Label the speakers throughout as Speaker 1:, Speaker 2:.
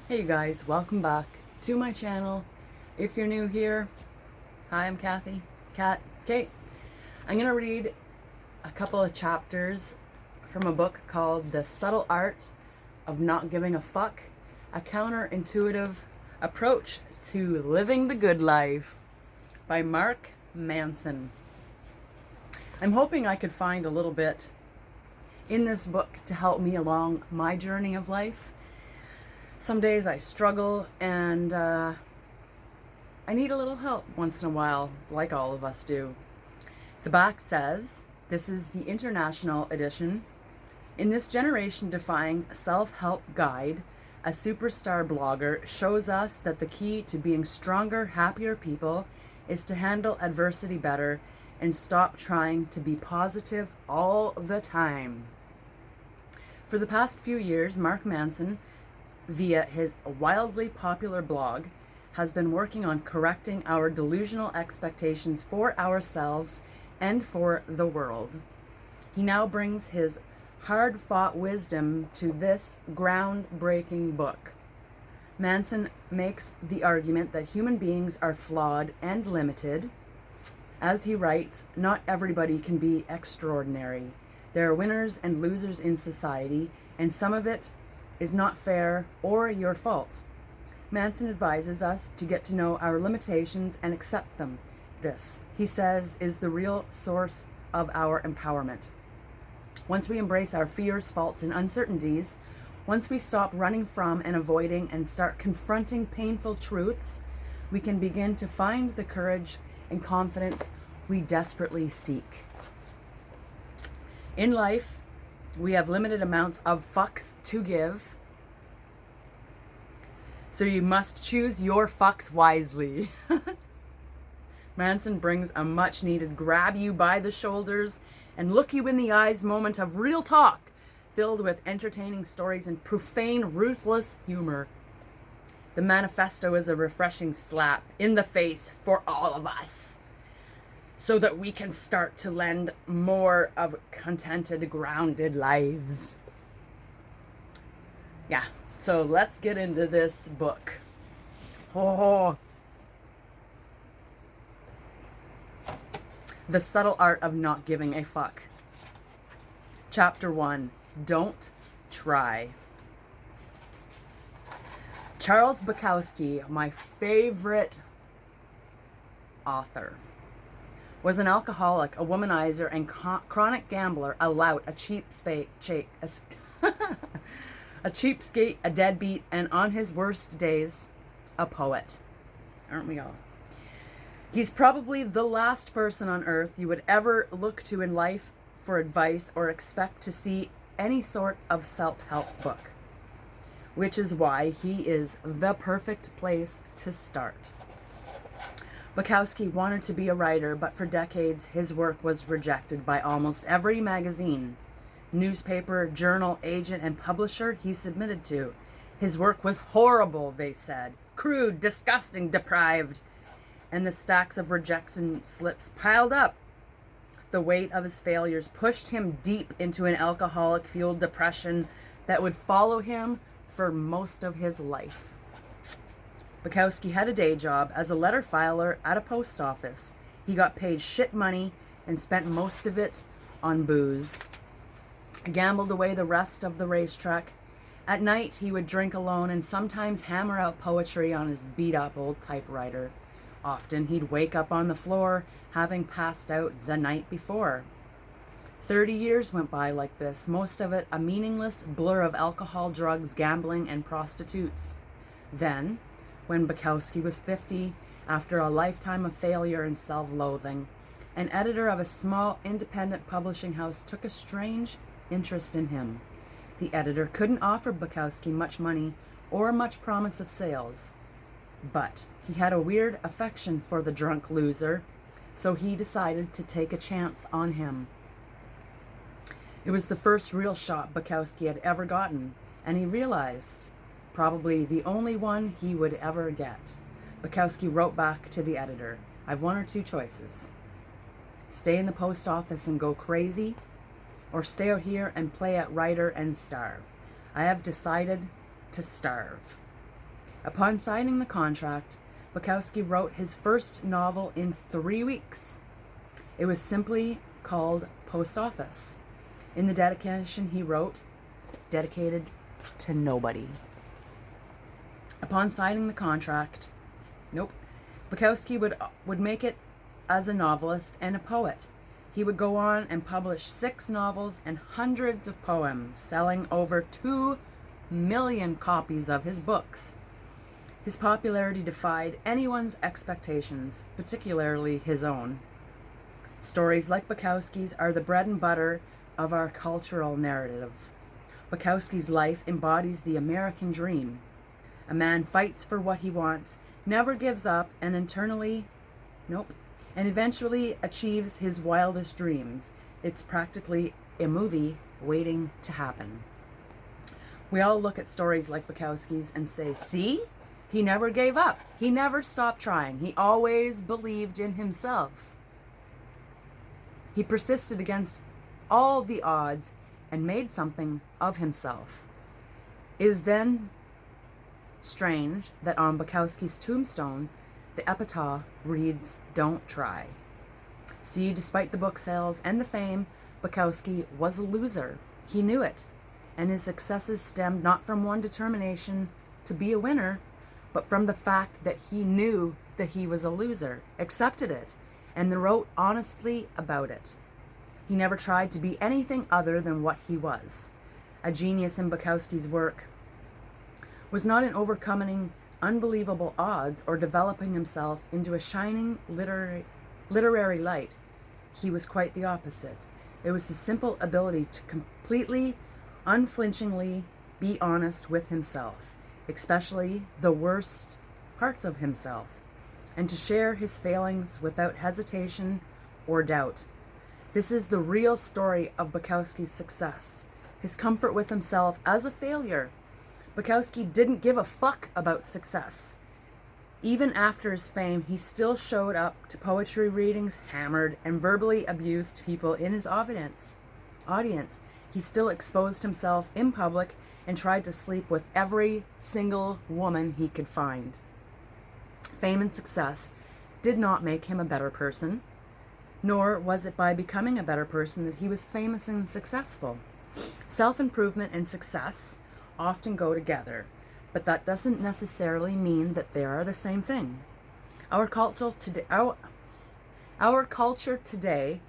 Speaker 1: Hey you guys, welcome back to my channel. If you're new here, hi, I'm Kate. I'm gonna read a couple of chapters from a book called The Subtle Art of Not Giving a Fuck, a counterintuitive approach to living the good life by Mark Manson. I'm hoping I could find a little bit in this book to help me along my journey of life. Some days I struggle and I need a little help once in a while, like all of us do. The back says, this is the international edition. In this generation-defying self-help guide, a superstar blogger shows us that the key to being stronger, happier people is to handle adversity better and stop trying to be positive all the time. For the past few years, Mark Manson, via his wildly popular blog, has been working on correcting our delusional expectations for ourselves and for the world. He now brings his hard-fought wisdom to this groundbreaking book. Manson makes the argument that human beings are flawed and limited. As he writes, not everybody can be extraordinary. There are winners and losers in society, and some of it is not fair or your fault. Manson advises us to get to know our limitations and accept them. This, he says, is the real source of our empowerment. Once we embrace our fears, faults, and uncertainties, once we stop running from and avoiding and start confronting painful truths, we can begin to find the courage and confidence we desperately seek. In life, we have limited amounts of fucks to give, so you must choose your fucks wisely. Manson brings a much-needed grab you by the shoulders and look you in the eyes moment of real talk, filled with entertaining stories and profane, ruthless humor. The manifesto is a refreshing slap in the face for all of us, so that we can start to lend more of contented, grounded lives. Yeah, so let's get into this book. Oh. The Subtle Art of Not Giving a Fuck. Chapter 1, Don't Try. Charles Bukowski, my favorite author, was an alcoholic, a womanizer, and chronic gambler, a lout, a cheapskate, a deadbeat, and on his worst days, a poet. Aren't we all? He's probably the last person on earth you would ever look to in life for advice or expect to see any sort of self-help book, which is why he is the perfect place to start. Bukowski wanted to be a writer, but for decades his work was rejected by almost every magazine, newspaper, journal, agent, and publisher he submitted to. His work was horrible, they said. Crude, disgusting, deprived. And the stacks of rejection slips piled up. The weight of his failures pushed him deep into an alcoholic-fueled depression that would follow him for most of his life. Bukowski had a day job as a letter filer at a post office. He got paid shit money and spent most of it on booze. Gambled away the rest of the racetrack. At night, he would drink alone and sometimes hammer out poetry on his beat-up old typewriter. Often, he'd wake up on the floor, having passed out the night before. 30 years went by like this, most of it a meaningless blur of alcohol, drugs, gambling, and prostitutes. Then, when Bukowski was 50, after a lifetime of failure and self-loathing, an editor of a small independent publishing house took a strange interest in him. The editor couldn't offer Bukowski much money or much promise of sales, but he had a weird affection for the drunk loser, so he decided to take a chance on him. It was the first real shot Bukowski had ever gotten, and he realized probably the only one he would ever get. Bukowski wrote back to the editor, "I've one or two choices. Stay in the post office and go crazy, or stay out here and play at writer and starve. I have decided to starve." Upon signing the contract, Bukowski wrote his first novel in 3 weeks. It was simply called Post Office. In the dedication he wrote, dedicated to nobody. Upon signing the contract, Bukowski would make it as a novelist and a poet. He would go on and publish 6 novels and hundreds of poems, selling over 2 million copies of his books. His popularity defied anyone's expectations, particularly his own. Stories like Bukowski's are the bread and butter of our cultural narrative. Bukowski's life embodies the American dream. A man fights for what he wants, never gives up, and eventually achieves his wildest dreams. It's practically a movie waiting to happen. We all look at stories like Bukowski's and say, see? He never gave up. He never stopped trying. He always believed in himself. He persisted against all the odds and made something of himself. It is then strange that on Bukowski's tombstone, the epitaph reads, "Don't try." See, despite the book sales and the fame, Bukowski was a loser. He knew it, and his successes stemmed not from one determination to be a winner, but from the fact that he knew that he was a loser, accepted it, and then wrote honestly about it. He never tried to be anything other than what he was. A genius in Bukowski's work was not in overcoming unbelievable odds or developing himself into a shining literary light. He was quite the opposite. It was his simple ability to completely, unflinchingly be honest with himself, especially the worst parts of himself, and to share his failings without hesitation or doubt. This is the real story of Bukowski's success, his comfort with himself as a failure. Bukowski didn't give a fuck about success. Even after his fame, he still showed up to poetry readings, hammered and verbally abused people in his audience. He still exposed himself in public and tried to sleep with every single woman he could find. Fame and success did not make him a better person, nor was it by becoming a better person that he was famous and successful. Self-improvement and success often go together, but that doesn't necessarily mean that they are the same thing. Our culture today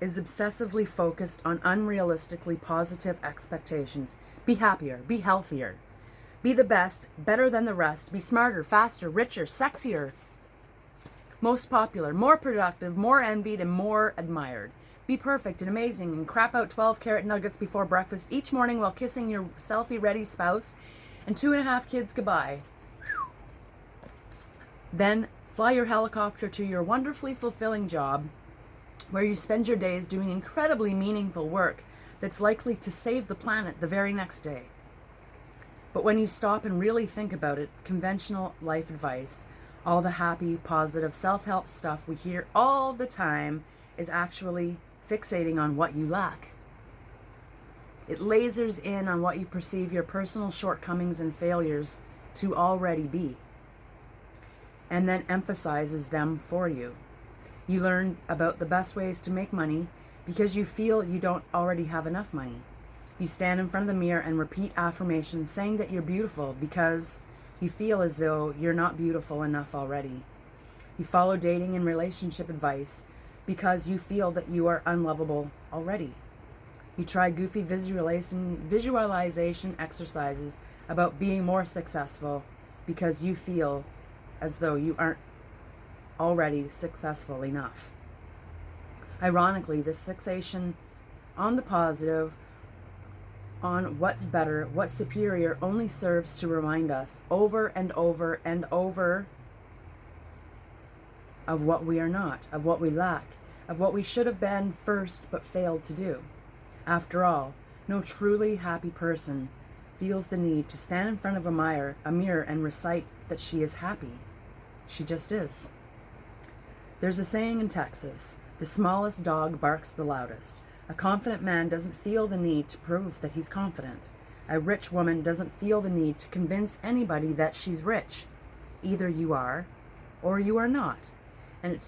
Speaker 1: is obsessively focused on unrealistically positive expectations. Be happier, be healthier, be the best, better than the rest, be smarter, faster, richer, sexier, most popular, more productive, more envied, and more admired. Be perfect and amazing and crap out 12 carrot nuggets before breakfast each morning while kissing your selfie-ready spouse and 2.5 kids goodbye. Then fly your helicopter to your wonderfully fulfilling job where you spend your days doing incredibly meaningful work that's likely to save the planet the very next day. But when you stop and really think about it, conventional life advice, all the happy, positive, self-help stuff we hear all the time is actually fixating on what you lack. It lasers in on what you perceive your personal shortcomings and failures to already be, and then emphasizes them for you. You learn about the best ways to make money because you feel you don't already have enough money. You stand in front of the mirror and repeat affirmations saying that you're beautiful because you feel as though you're not beautiful enough already. You follow dating and relationship advice because you feel that you are unlovable already. You try goofy visualization exercises about being more successful because you feel as though you aren't already successful enough. Ironically, this fixation on the positive, on what's better, what's superior, only serves to remind us over and over and over of what we are not, of what we lack, of what we should have been first but failed to do. After all, no truly happy person feels the need to stand in front of a mirror and recite that she is happy. She just is. There's a saying in Texas, the smallest dog barks the loudest. A confident man doesn't feel the need to prove that he's confident. A rich woman doesn't feel the need to convince anybody that she's rich. Either you are or you are not. And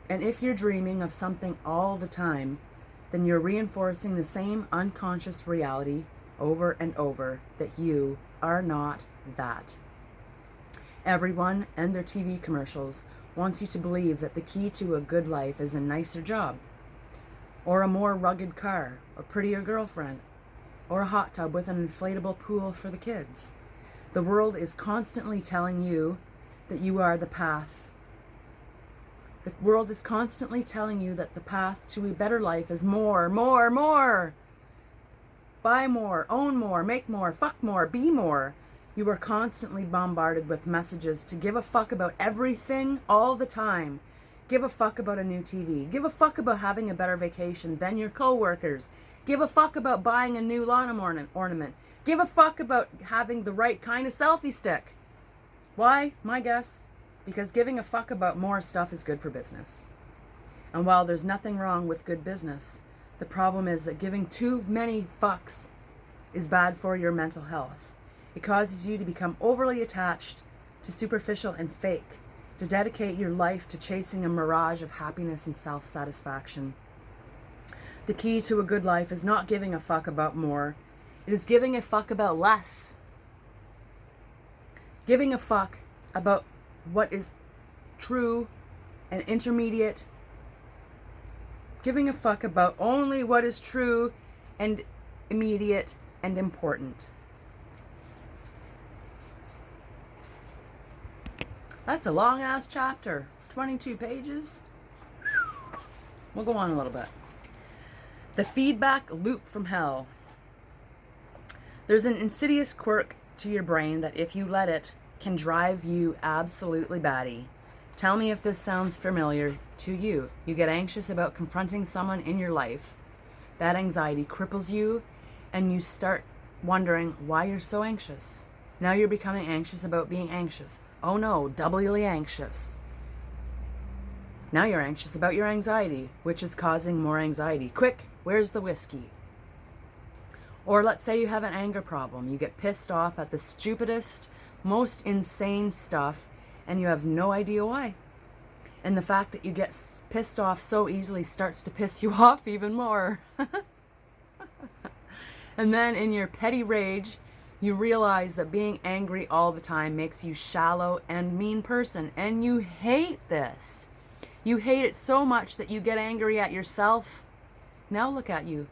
Speaker 1: if you're dreaming of something all the time, then you're reinforcing the same unconscious reality over and over that you are not that. Everyone and their TV commercials wants you to believe that the key to a good life is a nicer job, or a more rugged car, a prettier girlfriend, or a hot tub with an inflatable pool for the kids. The world is constantly telling you that you are the path. The world is constantly telling you that the path to a better life is more, more, more. Buy more, own more, make more, fuck more, be more. You are constantly bombarded with messages to give a fuck about everything all the time. Give a fuck about a new TV. Give a fuck about having a better vacation than your coworkers. Give a fuck about buying a new lawn ornament. Give a fuck about having the right kind of selfie stick. Why? My guess. Because giving a fuck about more stuff is good for business. And while there's nothing wrong with good business, the problem is that giving too many fucks is bad for your mental health. It causes you to become overly attached to superficial and fake, to dedicate your life to chasing a mirage of happiness and self-satisfaction. The key to a good life is not giving a fuck about more. It is giving a fuck about less. Giving a fuck about what is true and intermediate. Giving a fuck about only what is true and immediate and important. That's a long ass chapter. 22 pages. We'll go on a little bit. The feedback loop from hell. There's an insidious quirk to your brain that, if you let it, can drive you absolutely batty. Tell me if this sounds familiar to you. You get anxious about confronting someone in your life. That anxiety cripples you, and you start wondering why you're so anxious. Now you're becoming anxious about being anxious. Oh no, doubly anxious. Now you're anxious about your anxiety, which is causing more anxiety. Quick, where's the whiskey? Or let's say you have an anger problem. You get pissed off at the stupidest, most insane stuff, and you have no idea why. And the fact that you get pissed off so easily starts to piss you off even more. And then in your petty rage, you realize that being angry all the time makes you shallow and mean person, and you hate this. You hate it so much that you get angry at yourself. Now look at you.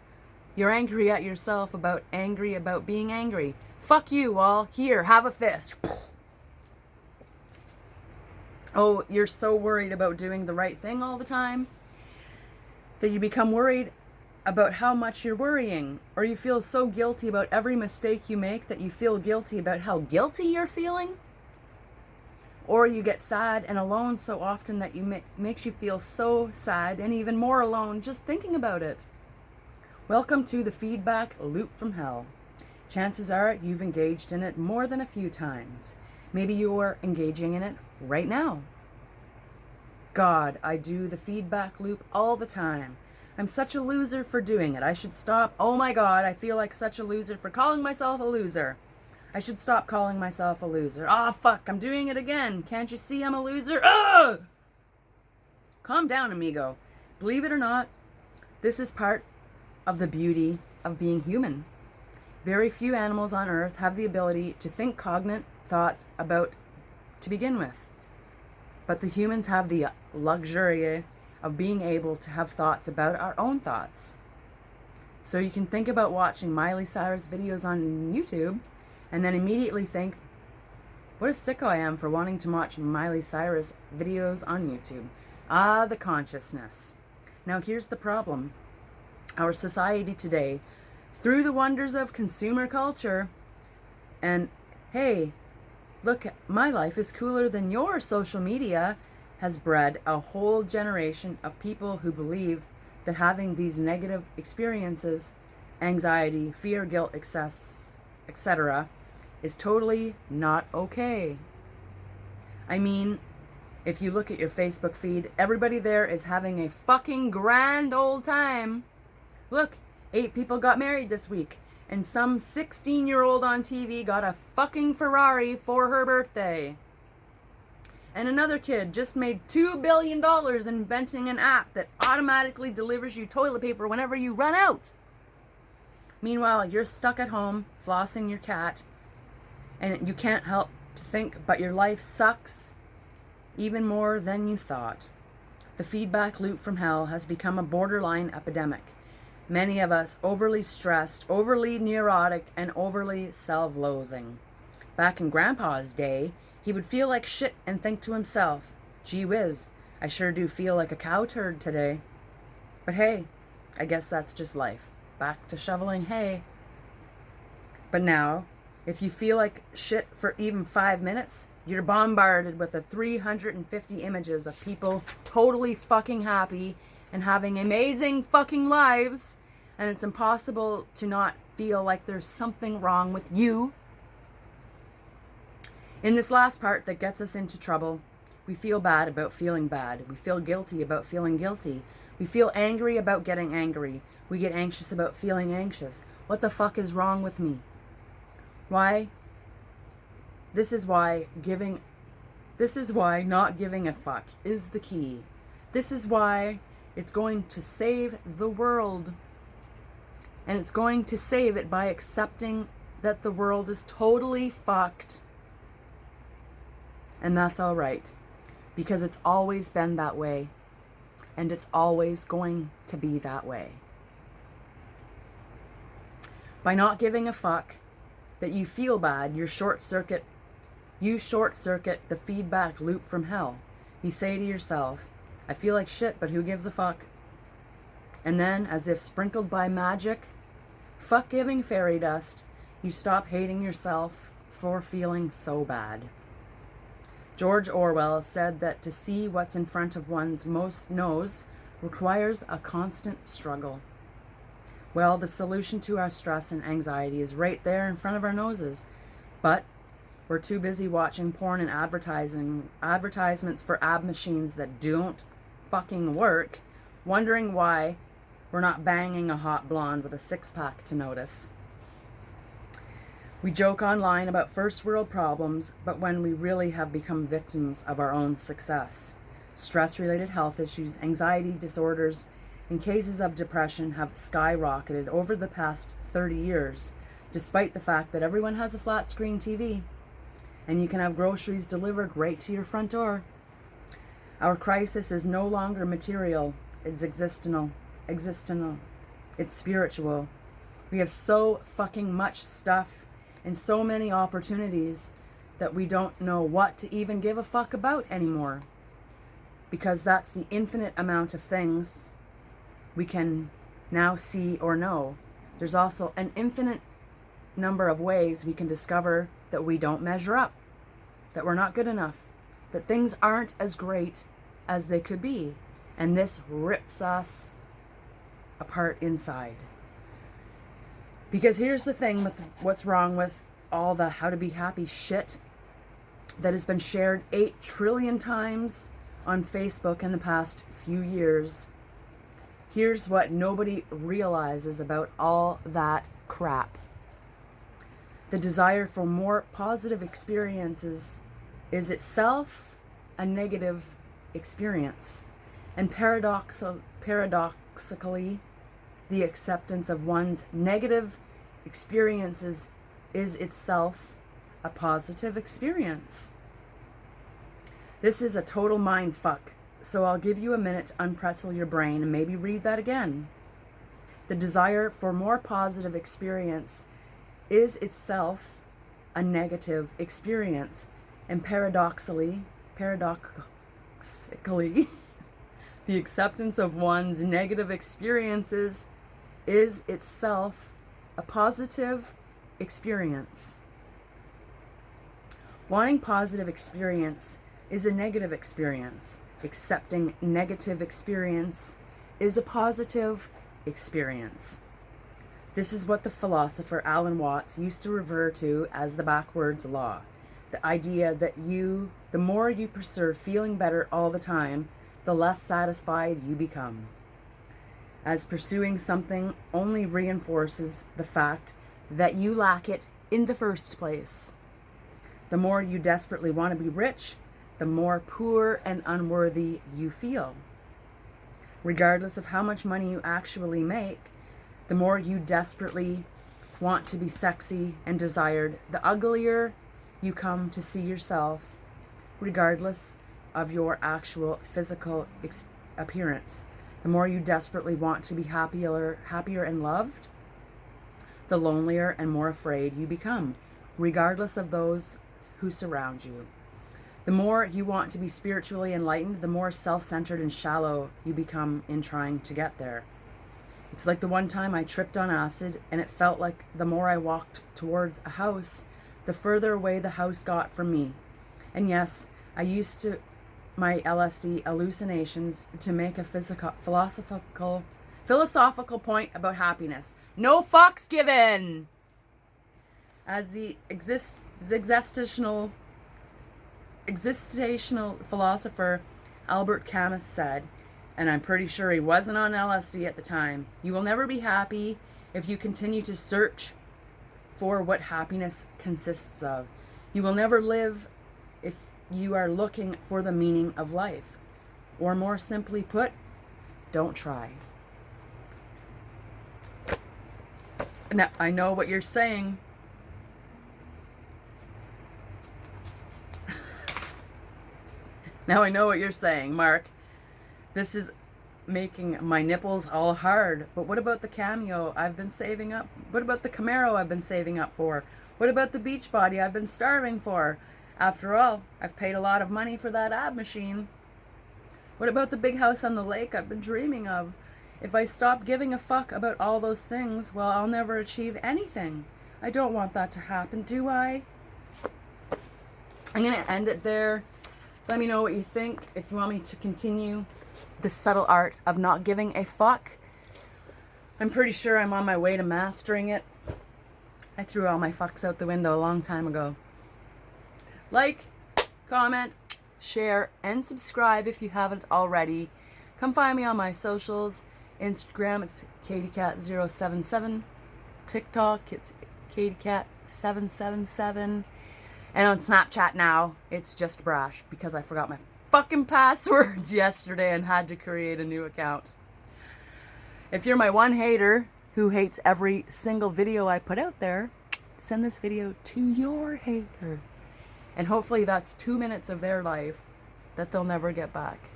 Speaker 1: You're angry at yourself angry about being angry. Fuck you all. Here, have a fist. Oh, you're so worried about doing the right thing all the time that you become worried about how much you're worrying, or you feel so guilty about every mistake you make that you feel guilty about how guilty you're feeling, or you get sad and alone so often that makes you feel so sad and even more alone just thinking about it. Welcome to the feedback loop from hell. Chances are you've engaged in it more than a few times. Maybe you're engaging in it right now. God, I do the feedback loop all the time. I'm such a loser for doing it. I should stop. Oh my God, I feel like such a loser for calling myself a loser. I should stop calling myself a loser. Ah, fuck, I'm doing it again. Can't you see I'm a loser? Ugh! Calm down, amigo. Believe it or not, this is part of the beauty of being human. Very few animals on Earth have the ability to think cognate thoughts to begin with. But the humans have the luxury of being able to have thoughts about our own thoughts. So you can think about watching Miley Cyrus videos on YouTube and then immediately think, what a sicko I am for wanting to watch Miley Cyrus videos on YouTube. Ah, the consciousness. Now here's the problem. Our society today, through the wonders of consumer culture, and hey, look, my life is cooler than your social media, has bred a whole generation of people who believe that having these negative experiences, anxiety, fear, guilt, excess, etc., is totally not okay. I mean, if you look at your Facebook feed, everybody there is having a fucking grand old time. Look, 8 people got married this week. and some 16-year-old on TV got a fucking Ferrari for her birthday. And another kid just made $2 billion inventing an app that automatically delivers you toilet paper whenever you run out. Meanwhile, you're stuck at home, flossing your cat, and you can't help to think, but your life sucks even more than you thought. The feedback loop from hell has become a borderline epidemic. Many of us overly stressed, overly neurotic, and overly self-loathing. Back in Grandpa's day, he would feel like shit and think to himself, gee whiz, I sure do feel like a cow turd today. But hey, I guess that's just life. Back to shoveling hay. But now, if you feel like shit for even 5 minutes, you're bombarded with the 350 images of people totally fucking happy and having amazing fucking lives, and it's impossible to not feel like there's something wrong with you. In this last part that gets us into trouble, we feel bad about feeling bad. We feel guilty about feeling guilty. We feel angry about getting angry. We get anxious about feeling anxious. What the fuck is wrong with me? Why? This is why not giving a fuck is the key. This is why it's going to save the world. And it's going to save it by accepting that the world is totally fucked. And that's all right. Because it's always been that way. And it's always going to be that way. By not giving a fuck that you feel bad, you short circuit the feedback loop from hell. You say to yourself, I feel like shit, but who gives a fuck? And then, as if sprinkled by magic, fuck giving fairy dust, you stop hating yourself for feeling so bad. George Orwell said that to see what's in front of one's most nose requires a constant struggle. Well, the solution to our stress and anxiety is right there in front of our noses. But we're too busy watching porn and advertisements for ab machines that don't fucking work, wondering why we're not banging a hot blonde with a six-pack to notice. We joke online about first world problems, but when we really have become victims of our own success. Stress-related health issues, anxiety disorders, and cases of depression have skyrocketed over the past 30 years, despite the fact that everyone has a flat screen TV, and you can have groceries delivered right to your front door. Our crisis is no longer material, it's existential, it's spiritual. We have so fucking much stuff and so many opportunities that we don't know what to even give a fuck about anymore. Because that's the infinite amount of things we can now see or know. There's also an infinite number of ways we can discover that we don't measure up, that we're not good enough, that things aren't as great as they could be. And this rips us apart inside. Because here's the thing with what's wrong with all the how to be happy shit that has been shared 8 trillion times on Facebook in the past few years. Here's what nobody realizes about all that crap. The desire for more positive experiences is itself a negative experience. And paradoxically, the acceptance of one's negative experiences is itself a positive experience. This is a total mind fuck, so I'll give you a minute to unpretzel your brain and maybe read that again. The desire for more positive experience is itself a negative experience, and paradoxically, the acceptance of one's negative experiences is itself a positive experience. Wanting positive experience is a negative experience. Accepting negative experience is a positive experience. This is what the philosopher Alan Watts used to refer to as the backwards law. The idea that the more you pursue feeling better all the time, the less satisfied you become. As pursuing something only reinforces the fact that you lack it in the first place. The more you desperately want to be rich, the more poor and unworthy you feel. Regardless of how much money you actually make, the more you desperately want to be sexy and desired, the uglier you come to see yourself, regardless of your actual physical appearance. The more you desperately want to be happier and loved, the lonelier and more afraid you become, regardless of those who surround you. The more you want to be spiritually enlightened, the more self-centered and shallow you become in trying to get there. It's like the one time I tripped on acid, and it felt like the more I walked towards a house, the further away the house got from me. And yes, I used to my LSD hallucinations to make a philosophical point about happiness. No fucks given! As the existential philosopher Albert Camus said, and I'm pretty sure he wasn't on LSD at the time, you will never be happy if you continue to search for what happiness consists of. You will never live if you are looking for the meaning of life. Or more simply put, don't try. Now, I know what you're saying. Now I know what you're saying, Mark. This is making my nipples all hard. But what about the cameo I've been saving up? What about the Camaro I've been saving up for? What about the beach body I've been starving for? After all, I've paid a lot of money for that ab machine. What about the big house on the lake I've been dreaming of? If I stop giving a fuck about all those things, well, I'll never achieve anything. I don't want that to happen, do I? I'm going to end it there. Let me know what you think. If you want me to continue the subtle art of not giving a fuck, I'm pretty sure I'm on my way to mastering it. I threw all my fucks out the window a long time ago. Like, comment, share, and subscribe if you haven't already. Come find me on my socials. Instagram, it's KatieCat077. TikTok, it's KatieCat777. And on Snapchat now, it's just Brash, because I forgot my fucking passwords yesterday and had to create a new account. If you're my one hater who hates every single video I put out there, send this video to your hater. And hopefully that's 2 minutes of their life that they'll never get back.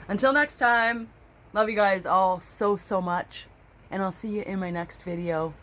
Speaker 1: Until next time, love you guys all so much. And I'll see you in my next video.